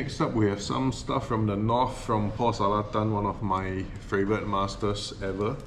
Next up, we have some stuff from the north from Paul Salatan, one of my favorite masters ever.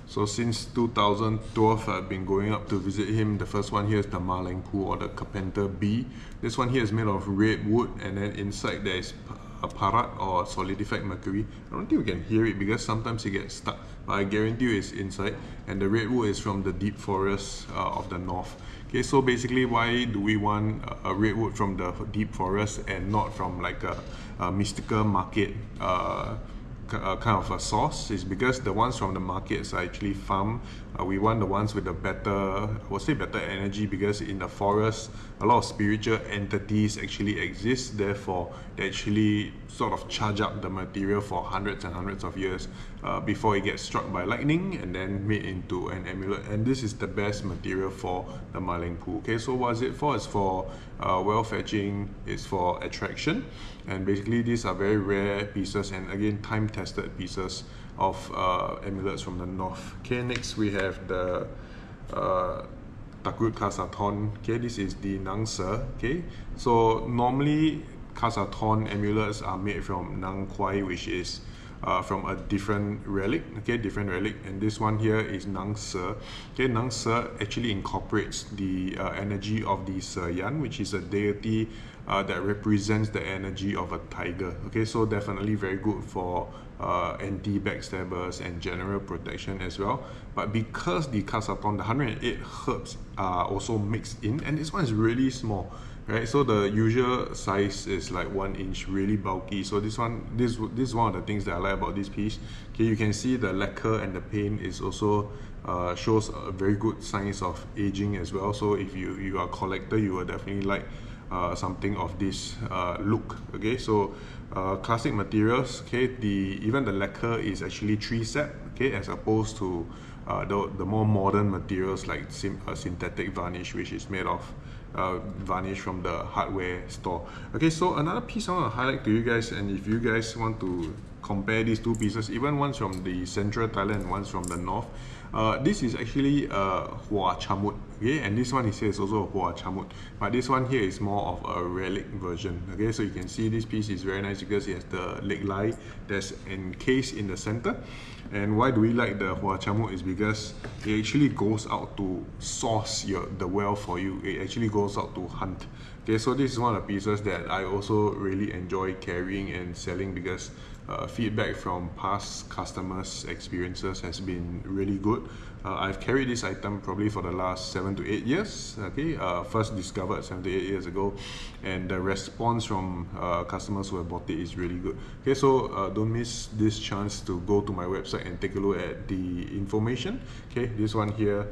So since 2012, I've been going up to visit him. The first one here is the Malengpu or the Carpenter B. This one here is made of red wood, and then inside there is a parat or solidified mercury. I don't think we can hear it because sometimes it gets stuck, but I guarantee you it's inside. And the red wood is from the deep forest of the north. Okay, so basically, why do we want a redwood from the deep forest and not from like a mystical market kind of a source? Is because the ones from the markets are actually farmed. We want the ones with the better, I would say better energy, because in the forest, a lot of spiritual entities actually exist. Therefore, they actually sort of charge up the material for hundreds and hundreds of years before it gets struck by lightning and then made into an amulet. And this is the best material for the Malengpu. Okay, so what is it for? It's for wealth fetching, it's for attraction, and basically these are very rare pieces and again time-tested pieces of amulets from the north. Okay, next we have the Takut Kasaton. Okay, this is the Nang Se. Okay, so normally Kasaton amulets are made from Nang Kwai, which is from a different relic. Okay, different relic, and this one here is Nang Se. Okay, Nang Se actually incorporates the energy of the Se Yan, which is a deity that represents the energy of a tiger. Okay, so definitely very good for anti-backstabbers and general protection as well. But because the Kasaton, the 108 herbs are also mixed in, and this one is really small, right? So the usual size is like 1 inch, really bulky. So this is one of the things that I like about this piece. Okay, you can see the lacquer and the paint is also shows a very good signs of aging as well. So if you are a collector, you will definitely like something of this look. Okay, so classic materials. Okay, even the lacquer is actually 3-sep. Okay, as opposed to the more modern materials like synthetic varnish, which is made of varnish from the hardware store. Okay, so another piece I want to highlight to you guys, and if you guys want to compare these two pieces, even one's from the central Thailand and one's from the north, this is actually Hua Chamut. Okay, and this one is also a Hua Chamut, but this one here is more of a relic version. Okay, so you can see this piece is very nice because it has the leg lie that's encased in the center. And why do we like the Hua Chamut is because it actually goes out to source the wealth for you. It actually goes out to hunt. Okay, so this is one of the pieces that I also really enjoy carrying and selling because feedback from past customers' experiences has been really good. I've carried this item probably for the last 7 to 8 years. Okay, first discovered 7 to 8 years ago, and the response from customers who have bought it is really good. Okay, so don't miss this chance to go to my website and take a look at the information. Okay, this one here,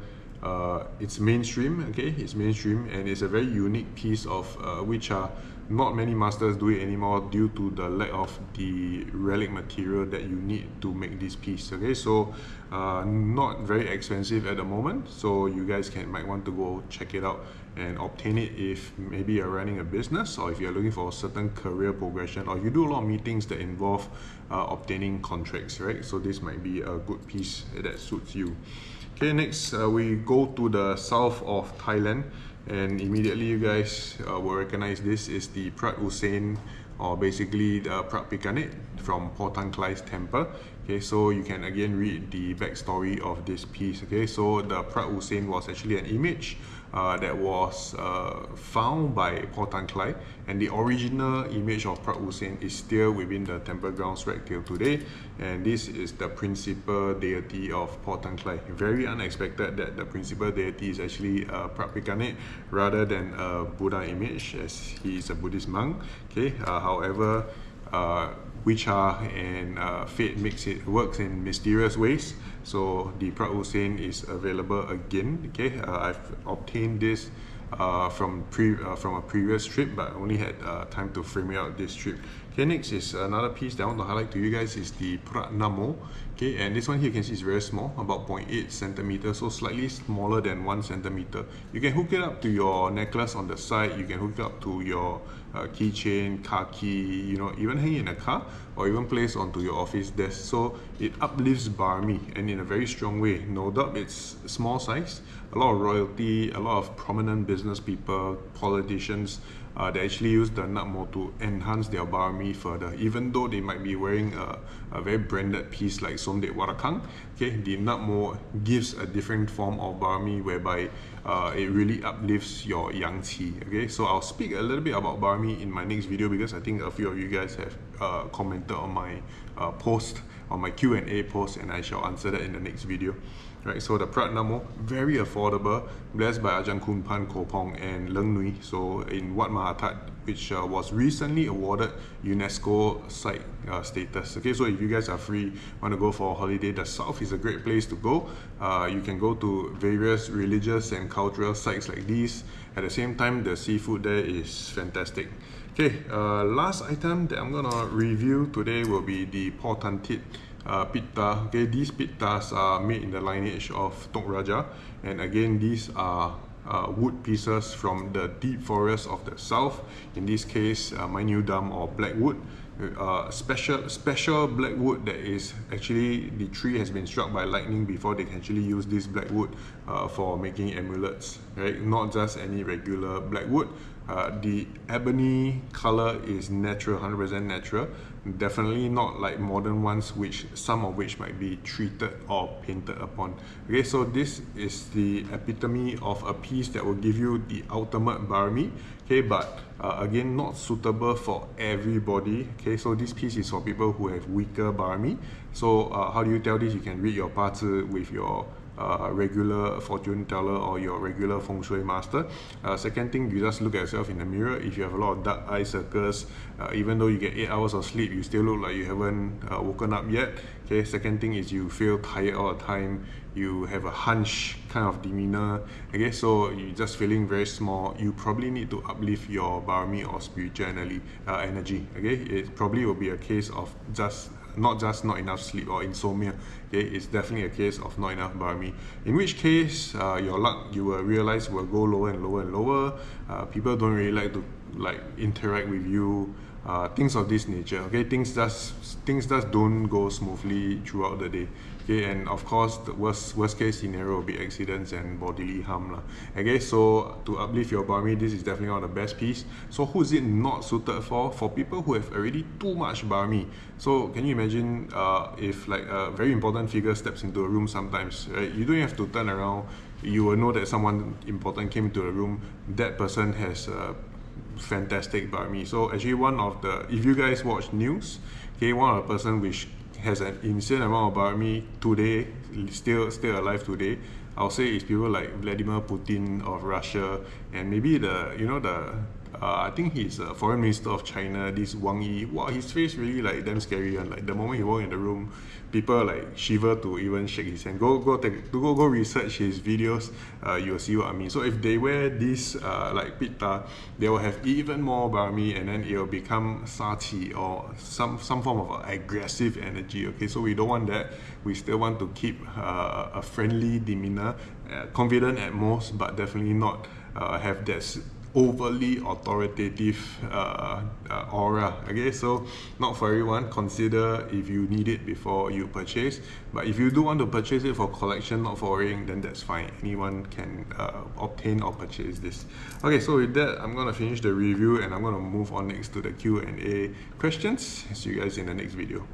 it's mainstream. Okay, it's mainstream, and it's a very unique piece of which are not many masters do it anymore due to the lack of the relic material that you need to make this piece. Okay, so not very expensive at the moment, so you guys might want to go check it out and obtain it if maybe you're running a business, or if you're looking for a certain career progression, or you do a lot of meetings that involve obtaining contracts, right? So this might be a good piece that suits you. Okay, next we go to the south of Thailand, and immediately you guys will recognize this is the Prat Usain, or basically the Prat Pikanet from Potang Klai's temple. Okay, so you can again read the backstory of this piece. Okay, so the Prat Usain was actually an image that was found by Potang Klai, and the original image of Prat Usain is still within the temple grounds right till today, and this is the principal deity of Potang Klai. Very unexpected that the principal deity is actually Prat Pikanet rather than a Buddha image, as he is a Buddhist monk. Okay, however, Wicha and fate works in mysterious ways. So the Prat Usain is available again. Okay, I've obtained this from a previous trip, but I only had time to frame it out this trip. Okay, next is another piece that I want to highlight to you guys is the Prat Namo. Okay, and this one here you can see is very small, about 0.8 centimeters, so slightly smaller than 1 centimeter. You can hook it up to your necklace on the side, you can hook it up to your keychain, car key, you know, even hang it in a car, or even place onto your office desk. So it uplifts Barmi, and in a very strong way. No doubt it's small size, a lot of royalty, a lot of prominent business people, politicians they actually use the nut mo to enhance their barami further. Even though they might be wearing a very branded piece like Somdet Warakang, okay, the nut mo gives a different form of barami whereby it really uplifts your yang qi. Okay, so I'll speak a little bit about barami in my next video because I think a few of you guys have commented on my post, on my Q&A post, and I shall answer that in the next video. Right, so the Prat Namo, very affordable, blessed by Ajahn Kun Pan Kopong and Leng Nui, so in Wat Mahathat, which was recently awarded UNESCO site status. Okay, so if you guys are free, want to go for a holiday, the south is a great place to go. You can go to various religious and cultural sites like these. At the same time, the seafood there is fantastic. Okay, last item that I'm gonna review today will be the Portantit pitta. Okay, these pittas are made in the lineage of Tok Raja, and again these are wood pieces from the deep forest of the south. In this case, Mainudam or black wood. Special black wood that is actually, the tree has been struck by lightning before they can actually use this black wood for making amulets, right? Not just any regular black wood. The ebony color is natural, 100% natural. Definitely not like modern ones, which some of which might be treated or painted upon. Okay, so this is the epitome of a piece that will give you the ultimate barami. Okay, but again, not suitable for everybody. Okay, so this piece is for people who have weaker barami. So how do you tell this? You can read your pazi with your regular fortune teller or your regular feng shui master. Second thing, you just look at yourself in the mirror. If you have a lot of dark eye circles, even though you get 8 hours of sleep, you still look like you haven't woken up yet. Okay, second thing is you feel tired all the time, you have a hunch kind of demeanor. Okay, so you're just feeling very small. You probably need to uplift your barami or spiritual energy. Okay, it probably will be a case of not enough sleep or insomnia. Okay, it's definitely a case of not enough barami, in which case your luck, you will realize, will go lower and lower and lower. People don't really like to interact with you, things of this nature. Okay, things just don't go smoothly throughout the day. Okay, and of course the worst case scenario will be accidents and bodily harm lah. Okay, so to uplift your barami, this is definitely one of the best piece. So who is it not suited for? For people who have already too much barami. So can you imagine if like a very important figure steps into a room sometimes, right? You don't have to turn around, you will know that someone important came into the room. That person has fantastic barami. So actually, one of the, if you guys watch news, okay, one of the person which has an insane amount of barami today, still alive today, I'll say is people like Vladimir Putin of Russia, and maybe I think he's a foreign minister of China, this Wang Yi. Wow, his face really like damn scary, and like the moment he walk in the room, people like shiver to even shake his hand. Go research his videos, you'll see what I mean. So if they wear this like pitta, they will have even more barami, and then it will become sachi or some form of aggressive energy. Okay, so we don't want that. We still want to keep a friendly demeanor, confident at most, but definitely not have that overly authoritative aura. Okay, so not for everyone. Consider if you need it before you purchase, but if you do want to purchase it for collection, not for wearing, then that's fine. Anyone can obtain or purchase this. Okay, so with that, I'm gonna finish the review and I'm gonna move on next to the Q&A questions. See you guys in the next video.